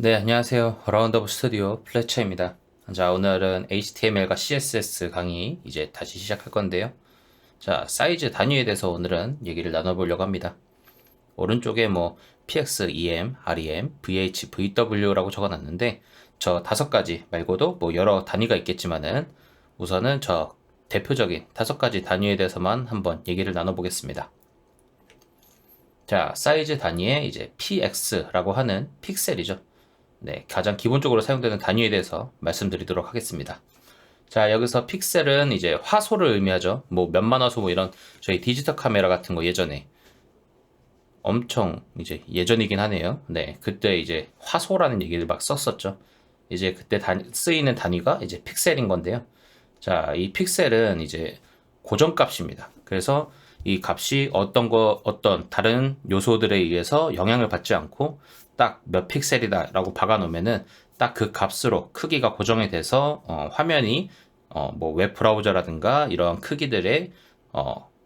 네, 안녕하세요. 라운드업 스튜디오 플래처입니다. 자, 오늘은 HTML과 CSS 강의 이제 다시 시작할 건데요. 자, 사이즈 단위에 대해서 오늘은 얘기를 나눠보려고 합니다. 오른쪽에 뭐 px, em, rem, vh, vw라고 적어놨는데 저 5가지 말고도 뭐 여러 단위가 있겠지만은 우선은 저 대표적인 5가지 단위에 대해서만 한번 얘기를 나눠보겠습니다. 자, 사이즈 단위에 이제 px라고 하는 픽셀이죠. 네, 가장 기본적으로 사용되는 단위에 대해서 말씀드리도록 하겠습니다. 자, 여기서 픽셀은 이제 화소를 의미하죠. 뭐 몇만 화소 뭐 이런 저희 디지털 카메라 같은 거 예전에 엄청 이제 예전이긴 하네요. 네, 그때 이제 화소라는 얘기를 막 썼었죠. 이제 그때 쓰이는 단위가 이제 픽셀인 건데요. 자, 이 픽셀은 이제 고정값입니다. 그래서 이 값이 어떤 다른 요소들에 의해서 영향을 받지 않고 딱 몇 픽셀이다 라고 박아 놓으면은 딱 그 값으로 크기가 고정이 돼서 화면이 뭐 웹브라우저라든가 이런 크기들의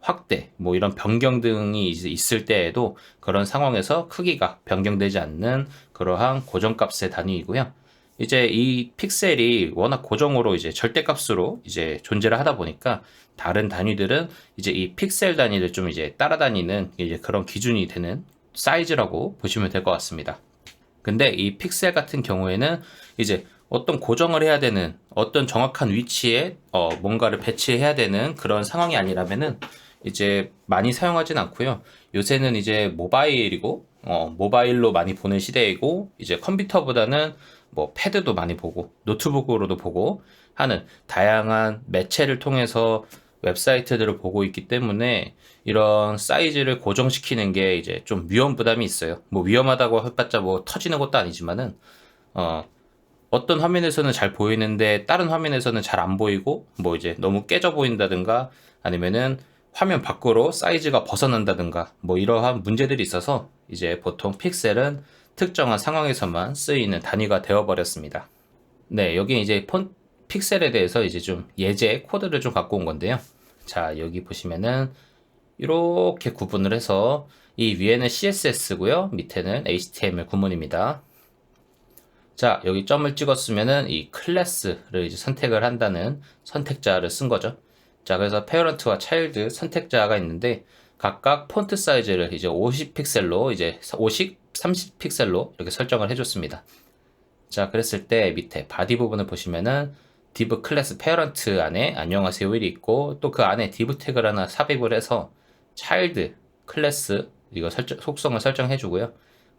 확대 뭐 이런 변경 등이 있을 때에도 그런 상황에서 크기가 변경되지 않는 그러한 고정값의 단위이고요. 이제 이 픽셀이 워낙 고정으로 이제 절대값으로 이제 존재를 하다 보니까 다른 단위들은 이제 이 픽셀 단위를 좀 이제 따라다니는 이제 그런 기준이 되는 사이즈라고 보시면 될 것 같습니다. 근데 이 픽셀 같은 경우에는 이제 어떤 고정을 해야 되는 어떤 정확한 위치에 뭔가를 배치해야 되는 그런 상황이 아니라면은 이제 많이 사용하진 않고요. 요새는 이제 모바일이고 모바일로 많이 보는 시대이고 이제 컴퓨터보다는 뭐 패드도 많이 보고 노트북으로도 보고 하는 다양한 매체를 통해서 웹사이트들을 보고 있기 때문에 이런 사이즈를 고정시키는 게 이제 좀 위험 부담이 있어요. 뭐 위험하다고 해봤자 뭐 터지는 것도 아니지만은 어떤 화면에서는 잘 보이는데 다른 화면에서는 잘 안 보이고 뭐 이제 너무 깨져 보인다든가 아니면은 화면 밖으로 사이즈가 벗어난다든가 뭐 이러한 문제들이 있어서 이제 보통 픽셀은 특정한 상황에서만 쓰이는 단위가 되어버렸습니다. 네, 여기 이제 픽셀에 대해서 이제 좀 예제 코드를 좀 갖고 온 건데요. 자, 여기 보시면은 이렇게 구분을 해서 이 위에는 CSS고요. 밑에는 HTML 구문입니다. 자, 여기 점을 찍었으면은 이 클래스를 이제 선택을 한다는 선택자를 쓴 거죠. 자, 그래서 페어런트와 차일드 선택자가 있는데 각각 폰트 사이즈를 이제 50픽셀로 이제 50, 30픽셀로 이렇게 설정을 해줬습니다. 자, 그랬을 때 밑에 바디 부분을 보시면은 div 클래스 페어런트 안에 안녕하세요 1이 있고 또 그 안에 div 태그를 하나 삽입을 해서 차일드 클래스 이거 속성을 설정해 주고요.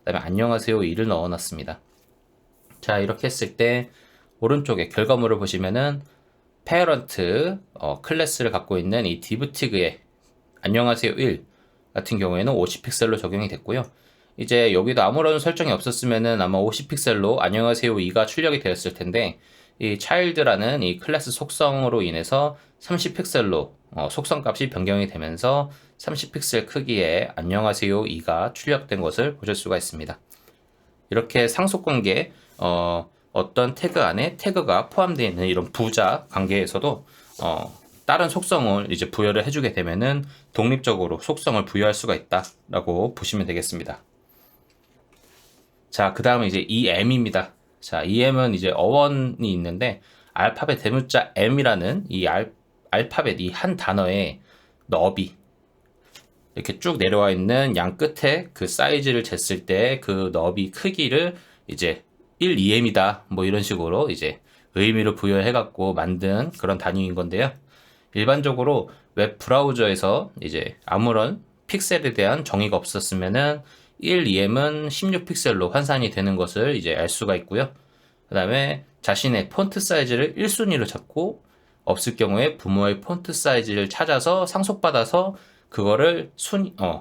그 다음에 안녕하세요 2를 넣어 놨습니다. 자, 이렇게 했을 때 오른쪽에 결과물을 보시면은 페어런트 클래스를 갖고 있는 이 div 태그에 안녕하세요 1 같은 경우에는 50픽셀로 적용이 됐고요. 이제 여기도 아무런 설정이 없었으면은 아마 50픽셀로 안녕하세요 2가 출력이 되었을 텐데 이 child라는 이 클래스 속성으로 인해서 30픽셀로 속성 값이 변경이 되면서 30픽셀 크기의 안녕하세요 2가 출력된 것을 보실 수가 있습니다. 이렇게 상속 관계 어떤 태그 안에 태그가 포함되어 있는 이런 부자 관계에서도 다른 속성을 이제 부여를 해주게 되면은 독립적으로 속성을 부여할 수가 있다라고 보시면 되겠습니다. 자, 그 다음에 이제 em입니다. 자, em은 이제 어원이 있는데 알파벳 대문자 m이라는 이 알파벳 이 한 단어의 너비 이렇게 쭉 내려와 있는 양 끝에 그 사이즈를 쟀을 때 그 너비 크기를 이제 1em이다 뭐 이런 식으로 이제 의미를 부여해갖고 만든 그런 단위인 건데요. 일반적으로 웹 브라우저에서 이제 아무런 픽셀에 대한 정의가 없었으면은 1em은 16픽셀로 환산이 되는 것을 이제 알 수가 있고요. 그 다음에 자신의 폰트 사이즈를 1순위로 잡고 없을 경우에 부모의 폰트 사이즈를 찾아서 상속받아서 그거를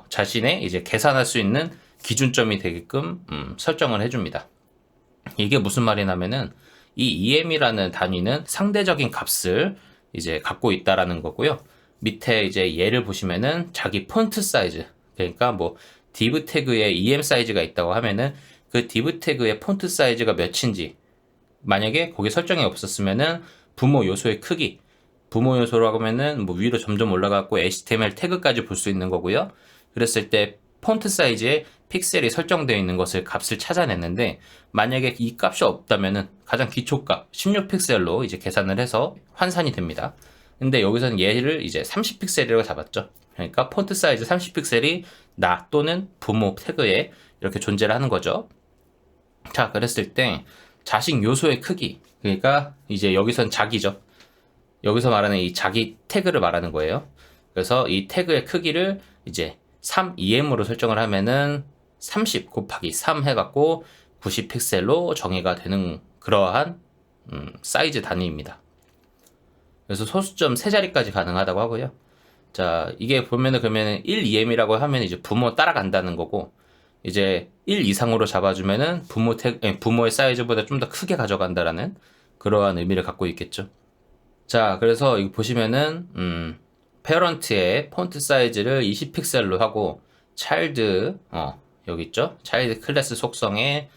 자신의 이제 계산할 수 있는 기준점이 되게끔 설정을 해줍니다. 이게 무슨 말이냐면은 이 em이라는 단위는 상대적인 값을 이제 갖고 있다라는 거고요. 밑에 이제 예를 보시면은 자기 폰트 사이즈 그러니까 뭐 div 태그에 em 사이즈가 있다고 하면은 그 div 태그의 폰트 사이즈가 몇인지 만약에 거기 설정이 없었으면은 부모 요소의 크기 부모 요소라고 하면은 뭐 위로 점점 올라가고 HTML 태그까지 볼 수 있는 거고요. 그랬을 때 폰트 사이즈에 픽셀이 설정되어 있는 것을 값을 찾아냈는데, 만약에 이 값이 없다면은 가장 기초값 16픽셀로 이제 계산을 해서 환산이 됩니다. 근데 여기서는 얘를 이제 30픽셀이라고 잡았죠. 그러니까 폰트 사이즈 30픽셀이 나 또는 부모 태그에 이렇게 존재를 하는 거죠. 자, 그랬을 때 자식 요소의 크기, 그러니까 이제 여기선 자기죠. 여기서 말하는 이 자기 태그를 말하는 거예요. 그래서 이 태그의 크기를 이제 3EM으로 설정을 하면은 30 곱하기 3 해갖고 90픽셀로 정의가 되는 그러한 사이즈 단위입니다. 그래서 소수점 3자리까지 가능하다고 하고요. 자, 이게 보면은 그러면은 1EM이라고 하면 이제 부모 따라간다는 거고, 이제 1 이상으로 잡아주면은 부모의 사이즈보다 좀 더 크게 가져간다라는 그러한 의미를 갖고 있겠죠. 자, 그래서 이거 보시면은 페어런트의 폰트 사이즈를 20픽셀로 하고, 차일드 여기 있죠? 차일드 클래스 속성의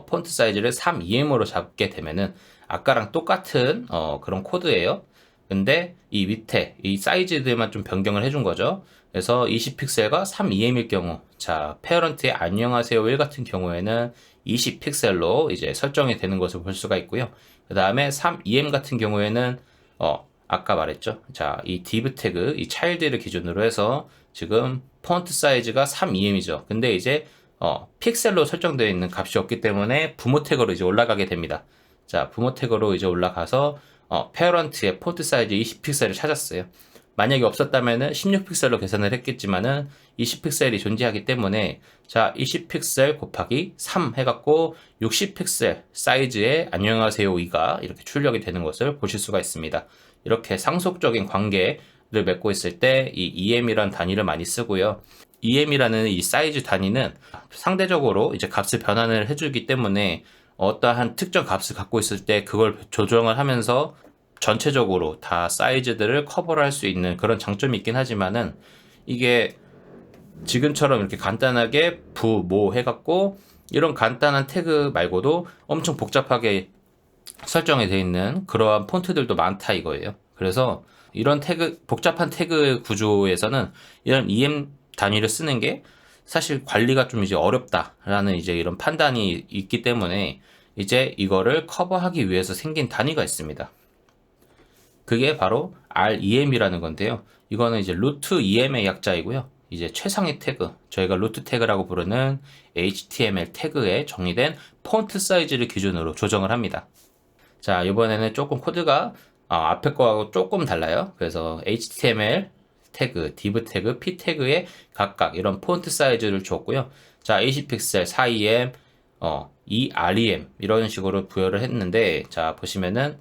폰트 사이즈를 3EM으로 잡게 되면은 아까랑 똑같은 그런 코드예요. 근데 이 밑에 이 사이즈들만 좀 변경을 해준 거죠. 그래서 20픽셀과 3EM일 경우, 자, 페어런트의 안녕하세요 1 같은 경우에는 20픽셀로 이제 설정이 되는 것을 볼 수가 있고요. 그 다음에 3EM 같은 경우에는 아까 말했죠. 자, 이 div 태그, 이 child를 기준으로 해서 지금 폰트 사이즈가 3EM이죠. 근데 이제 픽셀로 설정되어 있는 값이 없기 때문에 부모 태그로 이제 올라가게 됩니다. 자, 부모 태그로 이제 올라가서 페어런트의 폰트 사이즈 20픽셀을 찾았어요. 만약에 없었다면은 16픽셀로 계산을 했겠지만은 20픽셀이 존재하기 때문에, 자, 20픽셀 곱하기 3 해갖고 60픽셀 사이즈의 안녕하세요 2가 이렇게 출력이 되는 것을 보실 수가 있습니다. 이렇게 상속적인 관계를 맺고 있을 때 이 EM이라는 단위를 많이 쓰고요. EM이라는 이 사이즈 단위는 상대적으로 이제 값을 변환을 해주기 때문에 어떠한 특정 값을 갖고 있을 때 그걸 조정을 하면서 전체적으로 다 사이즈들을 커버를 할 수 있는 그런 장점이 있긴 하지만은, 이게 지금처럼 이렇게 간단하게 부, 모 해갖고 이런 간단한 태그 말고도 엄청 복잡하게 설정이 되어 있는 그러한 폰트들도 많다 이거예요. 그래서 이런 복잡한 태그 구조에서는 이런 EM 단위를 쓰는 게 사실 관리가 좀 이제 어렵다라는 이제 이런 판단이 있기 때문에 이제 이거를 커버하기 위해서 생긴 단위가 있습니다. 그게 바로 REM이라는 건데요. 이거는 이제 루트 EM의 약자이고요. 이제 최상위 태그, 저희가 루트 태그라고 부르는 HTML 태그에 정의된 폰트 사이즈를 기준으로 조정을 합니다. 자, 이번에는 조금 코드가 앞에 거하고 조금 달라요. 그래서 HTML 태그, div 태그, p 태그에 각각 이런 폰트 사이즈를 줬고요. 자, 20픽셀, 4EM, REM 이런 식으로 부여를 했는데, 자, 보시면은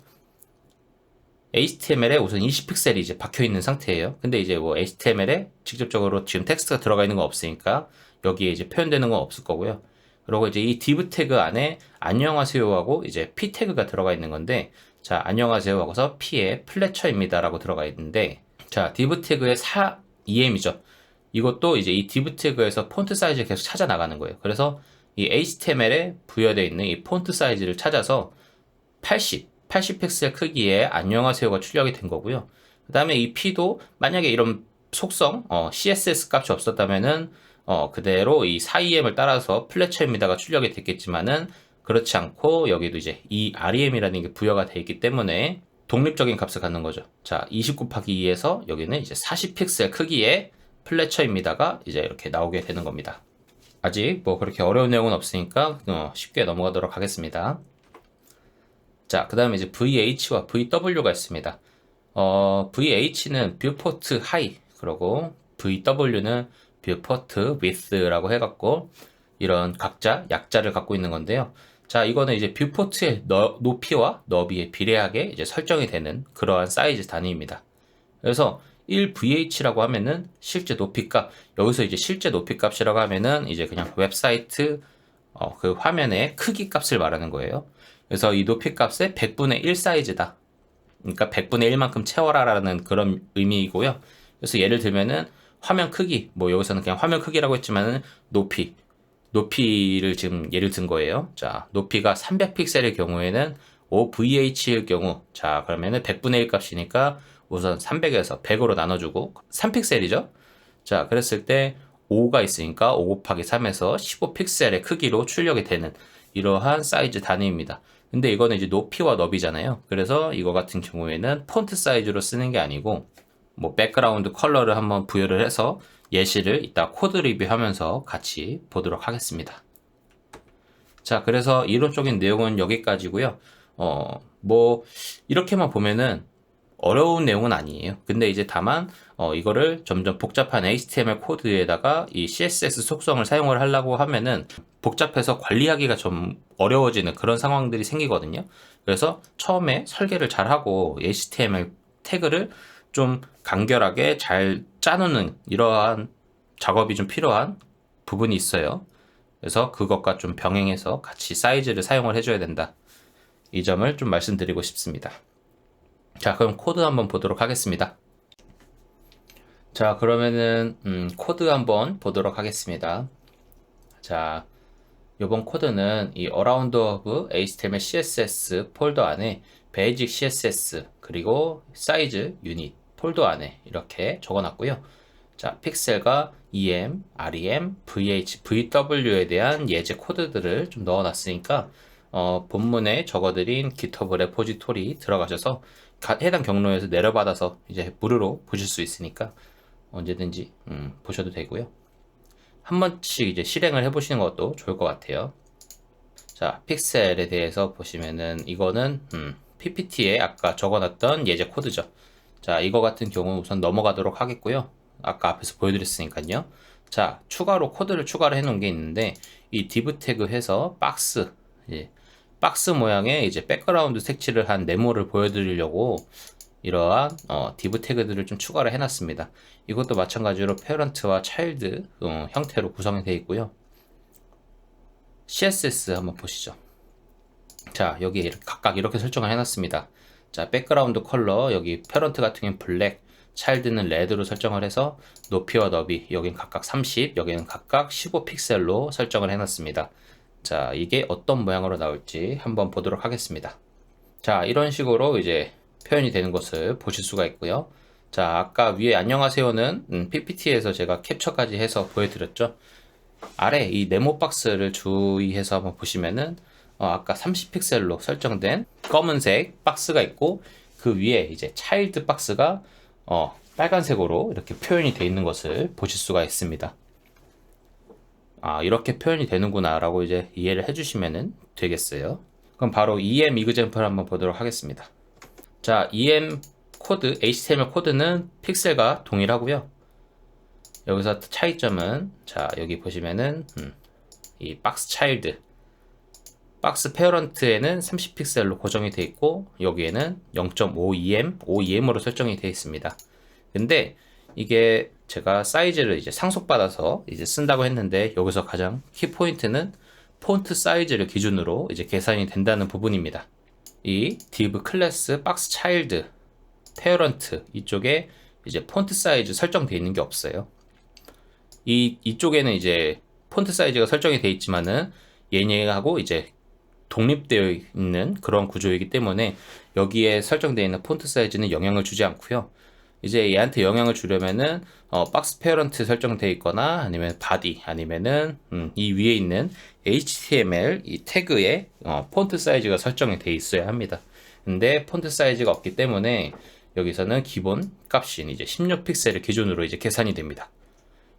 HTML에 우선 20픽셀이 이제 박혀 있는 상태예요. 근데 이제 뭐 HTML에 직접적으로 지금 텍스트가 들어가 있는 건 없으니까 여기에 이제 표현되는 건 없을 거고요. 그리고 이제 이 div 태그 안에 안녕하세요 하고 이제 p 태그가 들어가 있는 건데, 자, 안녕하세요 하고서 p에 플래처입니다 라고 들어가 있는데, 자, div 태그의 4EM이죠. 이것도 이제 이 div 태그에서 폰트 사이즈를 계속 찾아 나가는 거예요. 그래서 이 HTML에 부여되어 있는 이 폰트 사이즈를 찾아서 80픽셀 크기의 안녕하세요가 출력이 된 거고요. 그 다음에 이 P도 만약에 이런 속성, CSS 값이 없었다면은, 그대로 이 4EM을 따라서 플래처입니다가 출력이 됐겠지만은, 그렇지 않고 여기도 이제 이 REM이라는 게 부여가 되어 있기 때문에 독립적인 값을 갖는 거죠. 자, 20 곱하기 2에서 여기는 이제 40픽셀 크기의 플래처입니다가 이제 이렇게 나오게 되는 겁니다. 아직 뭐 그렇게 어려운 내용은 없으니까 쉽게 넘어가도록 하겠습니다. 자, 그 다음에 이제 VH와 VW가 있습니다. VH는 뷰포트 하이, 그리고 VW는 뷰포트 위스라고 해갖고 이런 각자 약자를 갖고 있는 건데요. 자, 이거는 이제 뷰포트의 높이와 너비에 비례하게 이제 설정이 되는 그러한 사이즈 단위입니다. 그래서 1VH라고 하면은 실제 높이값, 여기서 이제 실제 높이값이라고 하면은 이제 그냥 웹사이트 그 화면의 크기 값을 말하는 거예요. 그래서 이 높이 값의 100분의 1 사이즈다. 그러니까 100분의 1만큼 채워라라는 그런 의미이고요. 그래서 예를 들면은 화면 크기, 뭐 여기서는 그냥 화면 크기라고 했지만은 높이를 지금 예를 든 거예요. 자, 높이가 300픽셀의 경우에는 5VH일 경우, 자, 그러면은 100분의 1 값이니까 우선 300에서 100으로 나눠주고 3픽셀이죠. 자, 그랬을 때 5가 있으니까 5 곱하기 3에서 15 픽셀의 크기로 출력이 되는 이러한 사이즈 단위입니다. 근데 이거는 이제 높이와 너비잖아요. 그래서 이거 같은 경우에는 폰트 사이즈로 쓰는 게 아니고 뭐 백그라운드 컬러를 한번 부여를 해서 예시를 이따 코드 리뷰하면서 같이 보도록 하겠습니다. 자, 그래서 이론적인 내용은 여기까지고요. 뭐 이렇게만 보면은 어려운 내용은 아니에요. 근데 이제 다만 이거를 점점 복잡한 HTML 코드에다가 이 CSS 속성을 사용을 하려고 하면은 복잡해서 관리하기가 좀 어려워지는 그런 상황들이 생기거든요. 그래서 처음에 설계를 잘 하고 HTML 태그를 좀 간결하게 잘 짜놓는 이러한 작업이 좀 필요한 부분이 있어요. 그래서 그것과 좀 병행해서 같이 사이즈를 사용을 해줘야 된다. 이 점을 좀 말씀드리고 싶습니다. 자, 그럼 코드 한번 보도록 하겠습니다. 자, 그러면은 코드 한번 보도록 하겠습니다. 자, 이번 코드는 이 Around of HTML CSS 폴더 안에 Basic CSS 그리고 Size Unit 폴더 안에 이렇게 적어놨고요. 자, 픽셀과 EM, REM, VH, VW에 대한 예제 코드들을 좀 넣어놨으니까 본문에 적어드린 GitHub 레포지토리 들어가셔서 해당 경로에서 내려받아서 이제 무료로 보실 수 있으니까 언제든지 보셔도 되고요. 한 번씩 이제 실행을 해보시는 것도 좋을 것 같아요. 자, 픽셀에 대해서 보시면은 이거는 PPT에 아까 적어놨던 예제 코드죠. 자, 이거 같은 경우 우선 넘어가도록 하겠고요. 아까 앞에서 보여드렸으니까요. 자, 추가로 코드를 추가를 해놓은 게 있는데 이 div 태그 해서 박스, 박스 모양의 이제 백그라운드 색칠을 한 네모를 보여드리려고 이러한 div 태그들을 좀 추가를 해놨습니다. 이것도 마찬가지로 parent와 child 형태로 구성이 되어 있고요. CSS 한번 보시죠. 자, 여기 각각 이렇게 설정을 해놨습니다. 자, 백그라운드 컬러 여기 parent 같은 경우는 블랙, child는 레드로 설정을 해서 높이와 너비 여긴 각각 30, 여기는 각각 15 픽셀로 설정을 해놨습니다. 자, 이게 어떤 모양으로 나올지 한번 보도록 하겠습니다. 자, 이런 식으로 이제 표현이 되는 것을 보실 수가 있고요. 자, 아까 위에 안녕하세요는 PPT에서 제가 캡처까지 해서 보여드렸죠. 아래 이 네모 박스를 주의해서 한번 보시면은 아까 30픽셀로 설정된 검은색 박스가 있고 그 위에 이제 차일드 박스가 빨간색으로 이렇게 표현이 되어 있는 것을 보실 수가 있습니다. 아, 이렇게 표현이 되는구나 라고 이제 이해를 해주시면 되겠어요. 그럼 바로 EM 이그젬플 한번 보도록 하겠습니다. 자, EM 코드, HTML 코드는 픽셀과 동일하고요. 여기서 차이점은 자, 여기 보시면은 이 박스 차일드, 박스 페어런트에는 30픽셀로 고정이 되어 있고 여기에는 0.5em, 5em으로 설정이 되어 있습니다. 근데 이게 제가 사이즈를 이제 상속받아서 이제 쓴다고 했는데 여기서 가장 키포인트는 폰트 사이즈를 기준으로 이제 계산이 된다는 부분입니다. 이 div 클래스 박스 차일드 페어런트 이쪽에 이제 폰트 사이즈 설정되어 있는 게 없어요. 이쪽에는 이제 폰트 사이즈가 설정이 되어 있지만은 얘네하고 이제 독립되어 있는 그런 구조이기 때문에 여기에 설정되어 있는 폰트 사이즈는 영향을 주지 않고요. 이제 얘한테 영향을 주려면은 박스 페어런트 설정되어 있거나 아니면 바디 아니면은 이 위에 있는 HTML 이 태그에 폰트 사이즈가 설정이 되어 있어야 합니다. 근데 폰트 사이즈가 없기 때문에 여기서는 기본 값인 이제 16픽셀을 기준으로 이제 계산이 됩니다.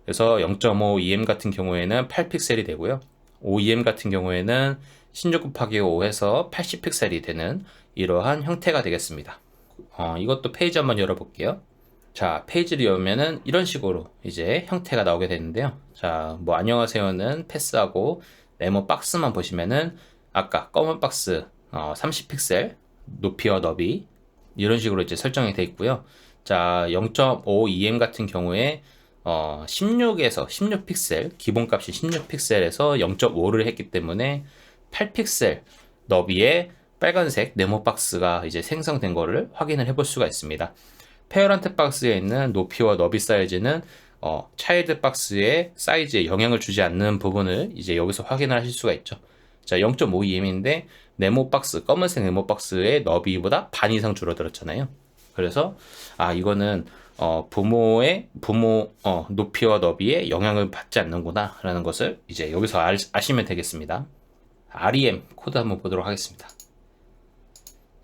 그래서 0.5em 같은 경우에는 8픽셀이 되고요. 5em 같은 경우에는 16 곱하기 5 해서 80픽셀이 되는 이러한 형태가 되겠습니다. 이것도 페이지 한번 열어볼게요. 자, 페이지를 열면은 이런 식으로 이제 형태가 나오게 되는데요. 자, 뭐 안녕하세요는 패스하고 네모 박스만 보시면은 아까 검은 박스 30픽셀 높이와 너비 이런 식으로 이제 설정이 되어 있고요. 자, 0.5em 같은 경우에 16에서 16픽셀 기본값이 16픽셀에서 0.5를 했기 때문에 8픽셀 너비의 빨간색 네모 박스가 이제 생성된 거를 확인을 해볼 수가 있습니다. 페어런트 박스에 있는 높이와 너비 사이즈는 차일드 박스의 사이즈에 영향을 주지 않는 부분을 이제 여기서 확인을 하실 수가 있죠. 자, 0.5em인데 네모 박스, 검은색 네모 박스의 너비보다 반 이상 줄어들었잖아요. 그래서 이거는 부모 높이와 너비에 영향을 받지 않는구나 라는 것을 이제 여기서 아시면 되겠습니다. REM 코드 한번 보도록 하겠습니다.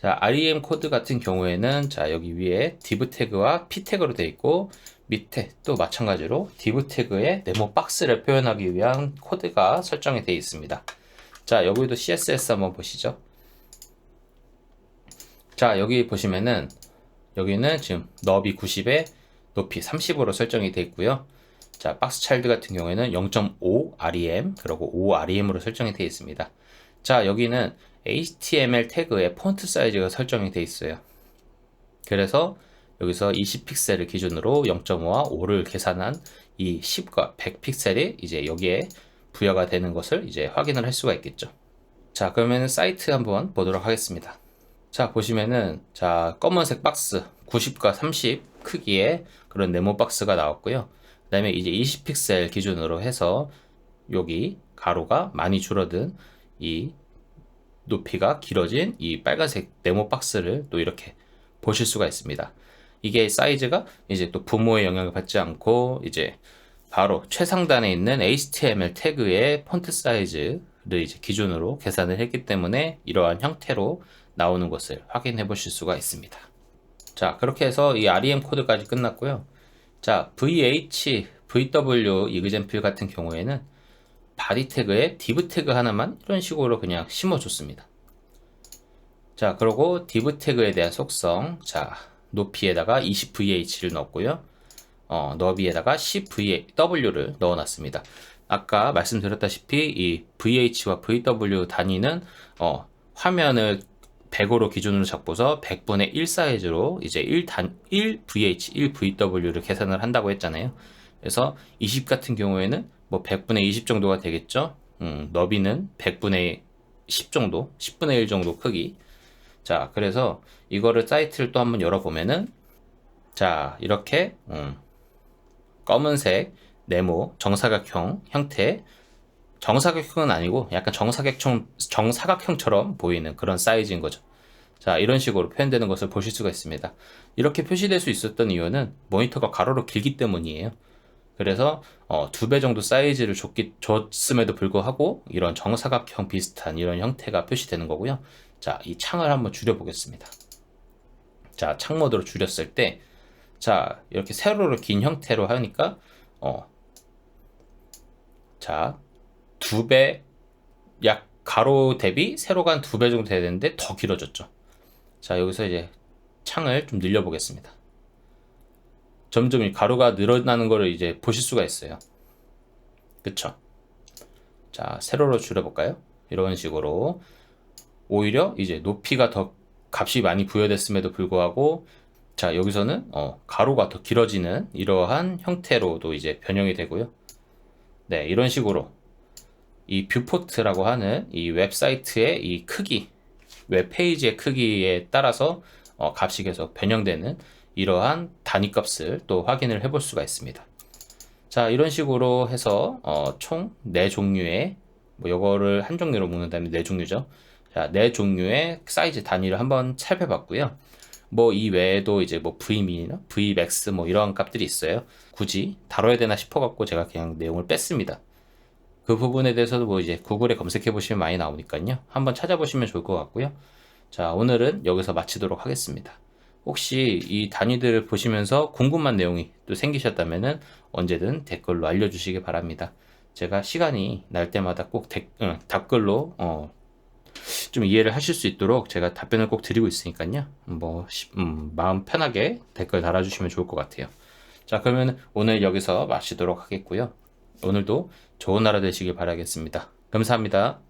자, REM 코드 같은 경우에는 자, 여기 위에 div 태그와 p 태그로 되어 있고 밑에 또 마찬가지로 div 태그의 네모 박스를 표현하기 위한 코드가 설정이 되어 있습니다. 자, 여기도 CSS 한번 보시죠. 자, 여기 보시면은 여기는 지금 너비 90에 높이 30으로 설정이 되어 있고요. 자, 박스 차일드 같은 경우에는 0.5 REM 그리고 5 REM으로 설정이 되어 있습니다. 자, 여기는 HTML 태그의 폰트 사이즈가 설정이 되어 있어요. 그래서 여기서 20픽셀을 기준으로 0.5와 5를 계산한 이 10과 100 픽셀이 이제 여기에 부여가 되는 것을 이제 확인을 할 수가 있겠죠. 자, 그러면 사이트 한번 보도록 하겠습니다. 자, 보시면은 자, 검은색 박스 90과 30 크기의 그런 네모 박스가 나왔고요. 그 다음에 이제 20픽셀 기준으로 해서 여기 가로가 많이 줄어든 이 높이가 길어진 이 빨간색 네모 박스를 또 이렇게 보실 수가 있습니다. 이게 사이즈가 이제 또 부모의 영향을 받지 않고 이제 바로 최상단에 있는 HTML 태그의 폰트 사이즈를 이제 기준으로 계산을 했기 때문에 이러한 형태로 나오는 것을 확인해 보실 수가 있습니다. 자, 그렇게 해서 이 REM 코드까지 끝났고요. 자, VH, VW 이그젠플 같은 경우에는 바디 태그에 div 태그 하나만 이런 식으로 그냥 심어줬습니다. 자, 그리고 div 태그에 대한 속성, 자, 높이에다가 20VH를 넣었고요. 너비에다가 10VW를 넣어놨습니다. 아까 말씀드렸다시피 이 VH와 VW 단위는 화면을 100으로 기준으로 잡고서 100분의 1 사이즈로 이제 1VH, 1VW를 계산을 한다고 했잖아요. 그래서 20 같은 경우에는 뭐 100분의 20 정도가 되겠죠. 너비는 100분의 10 정도, 10분의 1 정도 크기. 자, 그래서 이거를 사이트를 또 한번 열어보면은 자, 이렇게 검은색 네모 정사각형 형태, 정사각형은 아니고 약간 정사각형처럼 보이는 그런 사이즈인 거죠. 자, 이런 식으로 표현되는 것을 보실 수가 있습니다. 이렇게 표시될 수 있었던 이유는 모니터가 가로로 길기 때문이에요. 그래서 2배 정도 사이즈를 줬음에도 불구하고 이런 정사각형 비슷한 이런 형태가 표시되는 거고요. 자, 이 창을 한번 줄여 보겠습니다. 자, 창 모드로 줄였을 때 자, 이렇게 세로로 긴 형태로 하니까 자, 2배, 약 가로 대비 세로가 한 2배 정도 돼야 되는데 더 길어졌죠. 자, 여기서 이제 창을 좀 늘려 보겠습니다. 점점 이 가로가 늘어나는 거를 이제 보실 수가 있어요. 그쵸? 자, 세로로 줄여볼까요? 이런 식으로 오히려 이제 높이가 더 값이 많이 부여됐음에도 불구하고 자, 여기서는 가로가 더 길어지는 이러한 형태로도 이제 변형이 되고요. 네, 이런 식으로 이 뷰포트라고 하는 이 웹사이트의 이 크기, 웹페이지의 크기에 따라서 값이 계속 변형되는 이러한 단위값을 또 확인을 해볼 수가 있습니다. 자, 이런 식으로 해서 총 4종류의 뭐 요거를 한 종류로 묶는다면 4종류죠. 자, 4종류의 사이즈 단위를 한번 살펴봤고요. 뭐 이 외에도 이제 뭐 V민이나 Vmax 뭐 이런 값들이 있어요. 굳이 다뤄야 되나 싶어갖고 제가 그냥 내용을 뺐습니다. 그 부분에 대해서도 뭐 이제 구글에 검색해 보시면 많이 나오니까요. 한번 찾아보시면 좋을 것 같고요. 자, 오늘은 여기서 마치도록 하겠습니다. 혹시 이 단위들을 보시면서 궁금한 내용이 또 생기셨다면은 언제든 댓글로 알려주시기 바랍니다. 제가 시간이 날 때마다 꼭 댓글로 좀 이해를 하실 수 있도록 제가 답변을 꼭 드리고 있으니까요. 뭐 마음 편하게 댓글 달아주시면 좋을 것 같아요. 자, 그러면 오늘 여기서 마치도록 하겠고요. 오늘도 좋은 하루 되시길 바라겠습니다. 감사합니다.